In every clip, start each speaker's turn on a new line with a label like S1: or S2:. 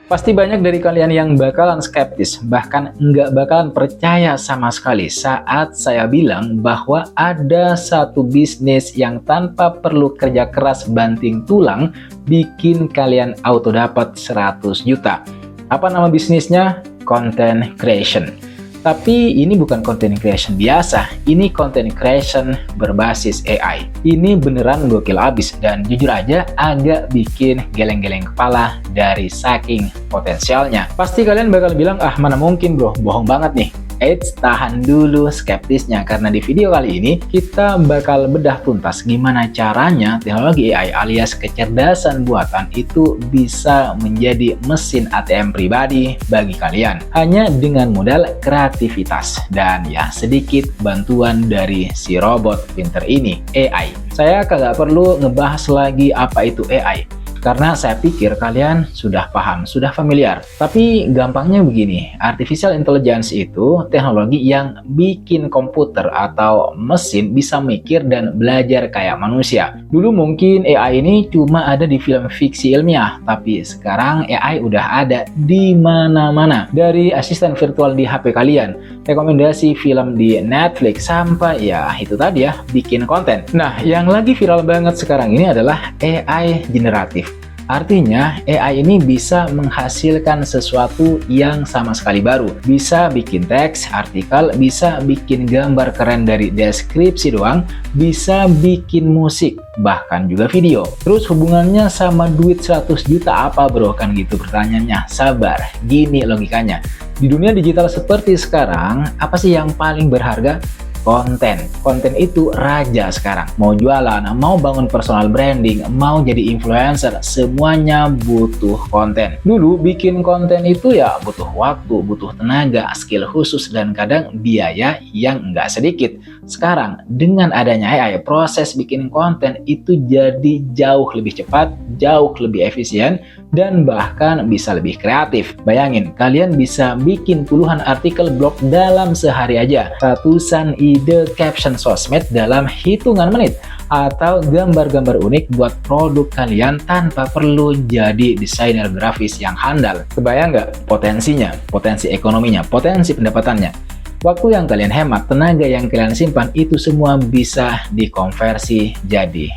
S1: Pasti banyak dari kalian yang bakalan skeptis, bahkan nggak bakalan percaya sama sekali saat saya bilang bahwa ada satu bisnis yang tanpa perlu kerja keras banting tulang, bikin kalian auto dapat 100 juta. Apa nama bisnisnya? Content creation. Tapi ini bukan content creation biasa, ini content creation berbasis AI. Ini beneran gokil abis dan jujur aja agak bikin geleng-geleng kepala dari saking potensialnya. Pasti kalian bakal bilang, ah mana mungkin bro, bohong banget nih. Eits, tahan dulu skeptisnya karena di video kali ini kita bakal bedah tuntas gimana caranya teknologi AI alias kecerdasan buatan itu bisa menjadi mesin ATM pribadi bagi kalian hanya dengan modal kreativitas dan ya sedikit bantuan dari si robot pinter ini, AI. Saya kagak perlu ngebahas lagi apa itu AI. Karena saya pikir kalian sudah paham, sudah familiar. Tapi gampangnya begini, artificial intelligence itu teknologi yang bikin komputer atau mesin bisa mikir dan belajar kayak manusia. Dulu mungkin AI ini cuma ada di film fiksi ilmiah, tapi sekarang AI udah ada di mana-mana. Dari asisten virtual di HP kalian, rekomendasi film di Netflix, sampai ya itu tadi ya, bikin konten. Nah, yang lagi viral banget sekarang ini adalah AI generatif. Artinya, AI ini bisa menghasilkan sesuatu yang sama sekali baru. Bisa bikin teks, artikel, bisa bikin gambar keren dari deskripsi doang, bisa bikin musik, bahkan juga video. Terus hubungannya sama duit 100 juta apa bro? Kan gitu pertanyaannya. Sabar, gini logikanya. Di dunia digital seperti sekarang, apa sih yang paling berharga? Konten. Konten itu raja sekarang. Mau jualan, mau bangun personal branding, mau jadi influencer, semuanya butuh konten. Dulu bikin konten itu ya butuh waktu, butuh tenaga, skill khusus, dan kadang biaya yang nggak sedikit. Sekarang, dengan adanya AI, proses bikin konten itu jadi jauh lebih cepat, jauh lebih efisien, dan bahkan bisa lebih kreatif. Bayangin, kalian bisa bikin puluhan artikel blog dalam sehari aja, ratusan ide caption sosmed dalam hitungan menit, atau gambar-gambar unik buat produk kalian tanpa perlu jadi desainer grafis yang handal. Kebayang nggak potensinya, potensi ekonominya, potensi pendapatannya? Waktu yang kalian hemat, tenaga yang kalian simpan, itu semua bisa dikonversi jadi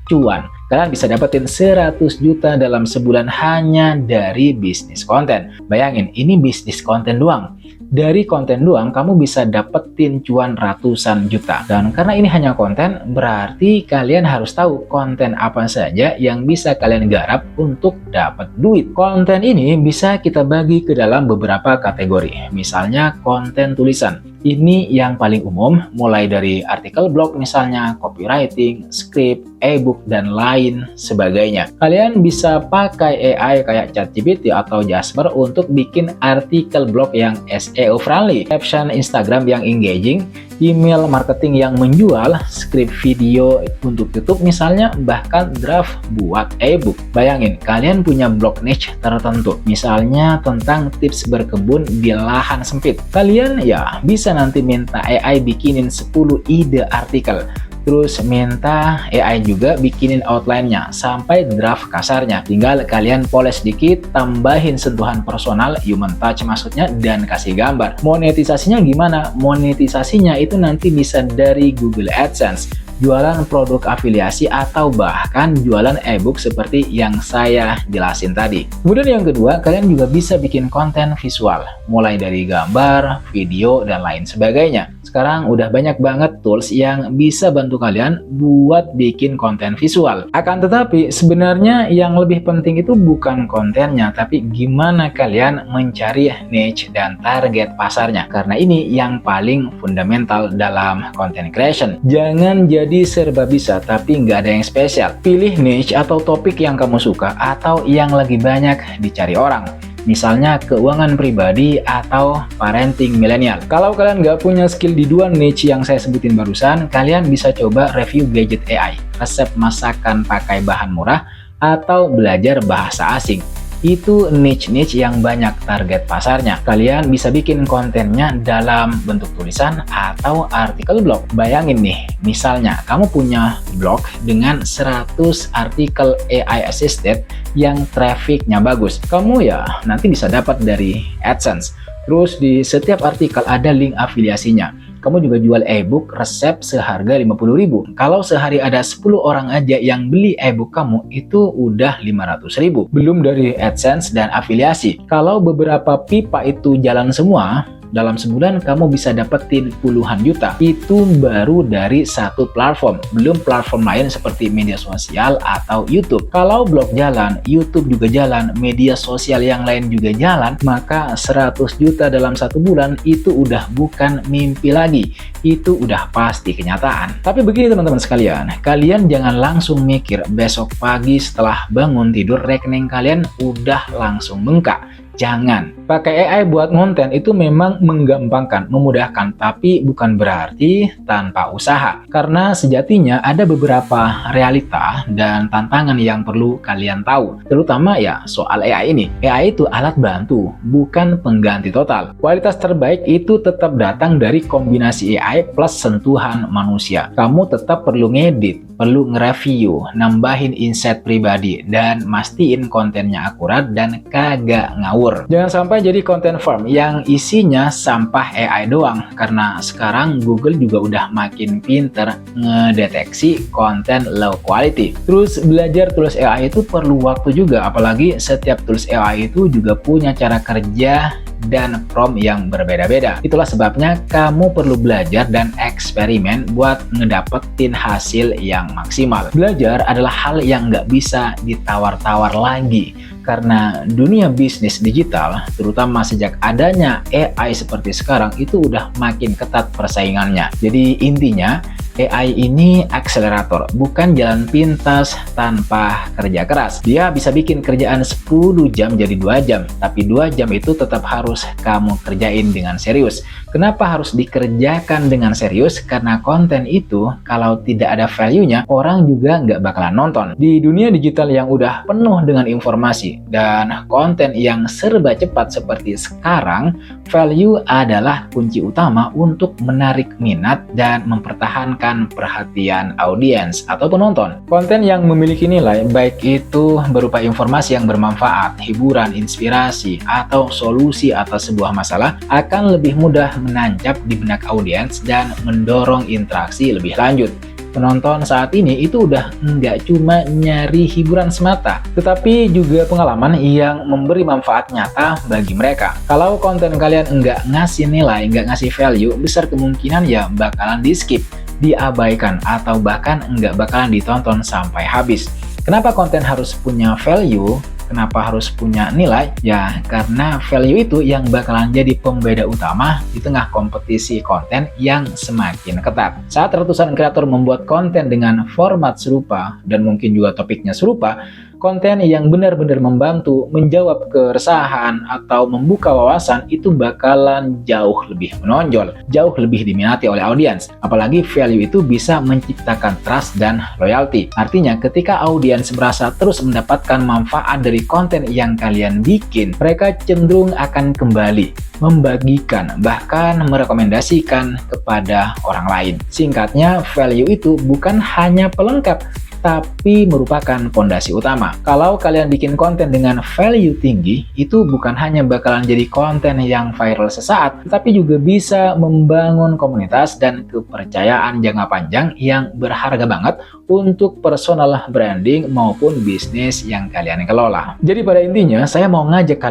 S1: cuan. Kalian bisa dapetin 100 juta dalam sebulan hanya dari bisnis konten. Bayangin, ini bisnis konten doang. Dari konten doang, kamu bisa dapetin cuan ratusan juta. Dan karena ini hanya konten, berarti kalian harus tahu konten apa saja yang bisa kalian garap untuk dapat duit. Konten ini bisa kita bagi ke dalam beberapa kategori. Misalnya konten tulisan. Ini yang paling umum, mulai dari artikel blog misalnya, copywriting, script, ebook, dan lain sebagainya. Kalian bisa pakai AI kayak ChatGPT atau Jasper untuk bikin artikel blog yang SEO friendly, caption Instagram yang engaging, email marketing yang menjual, script video untuk YouTube misalnya, bahkan draft buat ebook. Bayangin, kalian punya blog niche tertentu, misalnya tentang tips berkebun di lahan sempit. Kalian ya bisa nanti minta AI bikinin 10 ide artikel. Terus minta AI juga bikinin outline-nya sampai draft kasarnya. Tinggal kalian poles dikit, tambahin sentuhan personal, human touch maksudnya, dan kasih gambar. Monetisasinya gimana? Monetisasinya itu nanti bisa dari Google AdSense, jualan produk afiliasi, atau bahkan jualan ebook seperti yang saya jelasin tadi. Kemudian yang kedua, kalian juga bisa bikin konten visual, mulai dari gambar, video, dan lain sebagainya. Sekarang udah banyak banget tools yang bisa bantu kalian buat bikin konten visual. Akan tetapi sebenarnya yang lebih penting itu bukan kontennya, tapi gimana kalian mencari niche dan target pasarnya. Karena ini yang paling fundamental dalam content creation. Jangan jadi serba bisa tapi nggak ada yang spesial. Pilih niche atau topik yang kamu suka atau yang lagi banyak dicari orang. Misalnya keuangan pribadi atau parenting milenial. Kalau kalian nggak punya skill di dua niche yang saya sebutin barusan, kalian bisa coba review gadget AI, resep masakan pakai bahan murah, atau belajar bahasa asing. itu niche-niche yang banyak target pasarnya. Kalian bisa bikin kontennya dalam bentuk tulisan atau artikel blog. Bayangin nih, misalnya kamu punya blog dengan 100 artikel AI assisted yang trafficnya bagus. Kamu ya nanti bisa dapat dari AdSense. Terus di setiap artikel ada link afiliasinya. Kamu juga jual e-book resep seharga 50.000. Kalau sehari ada 10 orang aja yang beli e-book kamu, itu udah 500.000. Belum dari AdSense dan afiliasi. Kalau beberapa pipa itu jalan semua, dalam sebulan kamu bisa dapetin puluhan juta. Itu baru dari satu platform, belum platform lain seperti media sosial atau YouTube. Kalau blog jalan, YouTube juga jalan, media sosial yang lain juga jalan, maka 100 juta dalam satu bulan itu udah bukan mimpi lagi. Itu udah pasti kenyataan. Tapi begini teman-teman sekalian, kalian jangan langsung mikir besok pagi setelah bangun tidur rekening kalian udah langsung bengkak. Jangan. Pakai AI buat konten itu memang menggampangkan, memudahkan, tapi bukan berarti tanpa usaha. Karena sejatinya ada beberapa realita dan tantangan yang perlu kalian tahu. Terutama ya soal AI ini. AI itu alat bantu, bukan pengganti total. Kualitas terbaik itu tetap datang dari kombinasi AI plus sentuhan manusia. Kamu tetap perlu ngedit, perlu nge-review, nambahin insight pribadi, dan mastiin kontennya akurat dan kagak ngawur. Jangan sampai jadi konten farm yang isinya sampah AI doang, karena sekarang Google juga udah makin pinter ngedeteksi konten low quality. Terus belajar tools AI itu perlu waktu juga, apalagi setiap tools AI itu juga punya cara kerja dan prompt yang berbeda-beda. Itulah sebabnya kamu perlu belajar dan eksperimen buat ngedapetin hasil yang maksimal. Belajar adalah hal yang nggak bisa ditawar-tawar lagi, karena dunia bisnis digital, terutama sejak adanya AI seperti sekarang, itu udah makin ketat persaingannya. Jadi intinya, AI ini akselerator, bukan jalan pintas tanpa kerja keras. Dia bisa bikin kerjaan 10 jam jadi 2 jam, tapi 2 jam itu tetap harus kamu kerjain dengan serius. Kenapa harus dikerjakan dengan serius? Karena konten itu kalau tidak ada value-nya, orang juga nggak bakalan nonton. Di dunia digital yang udah penuh dengan informasi dan konten yang serba cepat seperti sekarang, value adalah kunci utama untuk menarik minat dan mempertahankan perhatian audiens atau penonton. Konten yang memiliki nilai, baik itu berupa informasi yang bermanfaat, hiburan, inspirasi, atau solusi atas sebuah masalah, akan lebih mudah menancap di benak audiens dan mendorong interaksi lebih lanjut. Penonton saat ini itu udah nggak cuma nyari hiburan semata, tetapi juga pengalaman yang memberi manfaat nyata bagi mereka. Kalau konten kalian nggak ngasih nilai, nggak ngasih value, besar kemungkinan ya bakalan di-skip, diabaikan, atau bahkan nggak bakalan ditonton sampai habis. Kenapa konten harus punya value? Kenapa harus punya nilai? Ya, karena value itu yang bakalan jadi pembeda utama di tengah kompetisi konten yang semakin ketat. Saat ratusan kreator membuat konten dengan format serupa dan mungkin juga topiknya serupa, konten yang benar-benar membantu menjawab keresahan atau membuka wawasan itu bakalan jauh lebih menonjol, jauh lebih diminati oleh audiens. Apalagi value itu bisa menciptakan trust dan loyalty. Artinya ketika audiens merasa terus mendapatkan manfaat dari konten yang kalian bikin, mereka cenderung akan kembali membagikan, bahkan merekomendasikan kepada orang lain. Singkatnya, value itu bukan hanya pelengkap, tapi merupakan fondasi utama. Kalau kalian bikin konten dengan value tinggi, itu bukan hanya bakalan jadi konten yang viral sesaat, tetapi juga bisa membangun komunitas dan kepercayaan jangka panjang yang berharga banget untuk personal branding maupun bisnis yang kalian kelola. Jadi pada intinya, saya mau ngajak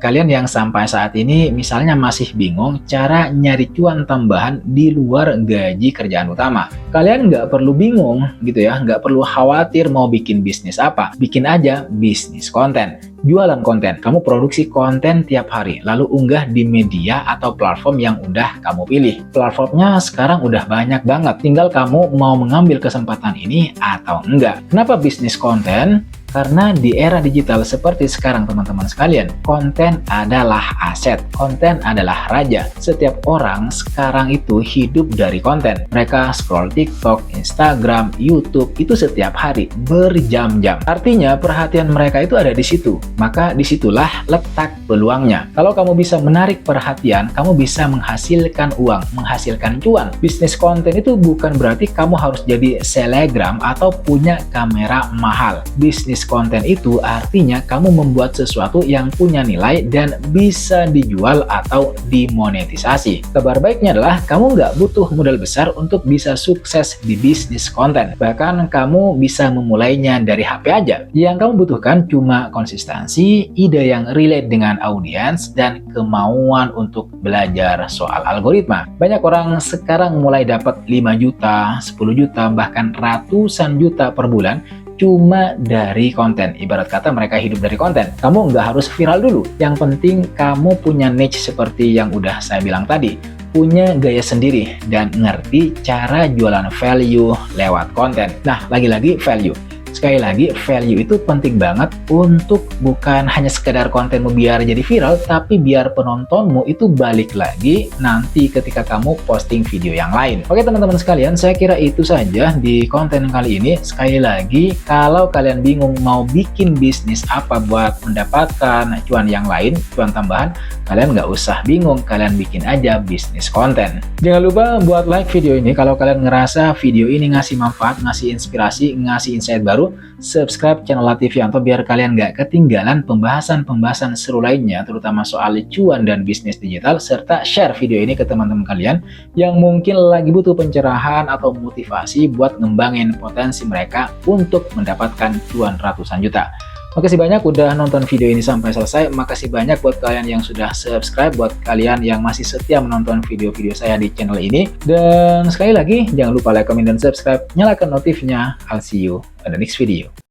S1: kalian yang sampai saat ini misalnya masih bingung cara nyari cuan tambahan di luar gaji kerjaan utama. Kalian nggak perlu bingung gitu ya, nggak perlu khawatir mau bikin bisnis apa. Bikin aja bisnis konten. Jualan konten, kamu produksi konten tiap hari, lalu unggah di media atau platform yang udah kamu pilih. Platformnya sekarang udah banyak banget, tinggal kamu mau mengambil kesempatan ini atau enggak. Kenapa bisnis konten? Karena di era digital seperti sekarang teman-teman sekalian, konten adalah aset, konten adalah raja. Setiap orang sekarang itu hidup dari konten. Mereka scroll TikTok, Instagram, YouTube itu setiap hari berjam-jam. Artinya perhatian mereka itu ada di situ. Maka disitulah letak peluangnya. Kalau kamu bisa menarik perhatian, kamu bisa menghasilkan uang, menghasilkan cuan. Bisnis konten itu bukan berarti kamu harus jadi selebgram atau punya kamera mahal. Bisnis konten itu artinya kamu membuat sesuatu yang punya nilai dan bisa dijual atau dimonetisasi. Kabar baiknya adalah kamu nggak butuh modal besar untuk bisa sukses di bisnis konten. Bahkan kamu bisa memulainya dari HP aja. Yang kamu butuhkan cuma konsistensi, ide yang relate dengan audiens, dan kemauan untuk belajar soal algoritma. Banyak orang sekarang mulai dapat 5 juta, 10 juta, bahkan ratusan juta per bulan cuma dari konten. Ibarat kata mereka hidup dari konten. Kamu nggak harus viral dulu. Yang penting kamu punya niche seperti yang udah saya bilang tadi. Punya gaya sendiri dan ngerti cara jualan value lewat konten. Nah, lagi-lagi value. Sekali lagi, value itu penting banget untuk bukan hanya sekedar kontenmu biar jadi viral, tapi biar penontonmu itu balik lagi nanti ketika kamu posting video yang lain. Oke teman-teman sekalian, saya kira itu saja di konten kali ini. Sekali lagi, kalau kalian bingung mau bikin bisnis apa buat mendapatkan cuan yang lain, cuan tambahan, kalian nggak usah bingung, kalian bikin aja bisnis konten. Jangan lupa buat like video ini kalau kalian ngerasa video ini ngasih manfaat, ngasih inspirasi, ngasih insight baru. Subscribe channel Lativianto biar kalian nggak ketinggalan pembahasan-pembahasan seru lainnya, terutama soal cuan dan bisnis digital, serta share video ini ke teman-teman kalian yang mungkin lagi butuh pencerahan atau motivasi buat ngembangin potensi mereka untuk mendapatkan cuan ratusan juta. Makasih banyak udah nonton video ini sampai selesai. Makasih banyak buat kalian yang sudah subscribe, buat kalian yang masih setia menonton video-video saya di channel ini. Dan sekali lagi, jangan lupa like, comment, dan subscribe. Nyalakan notifnya. I'll see you on the next video.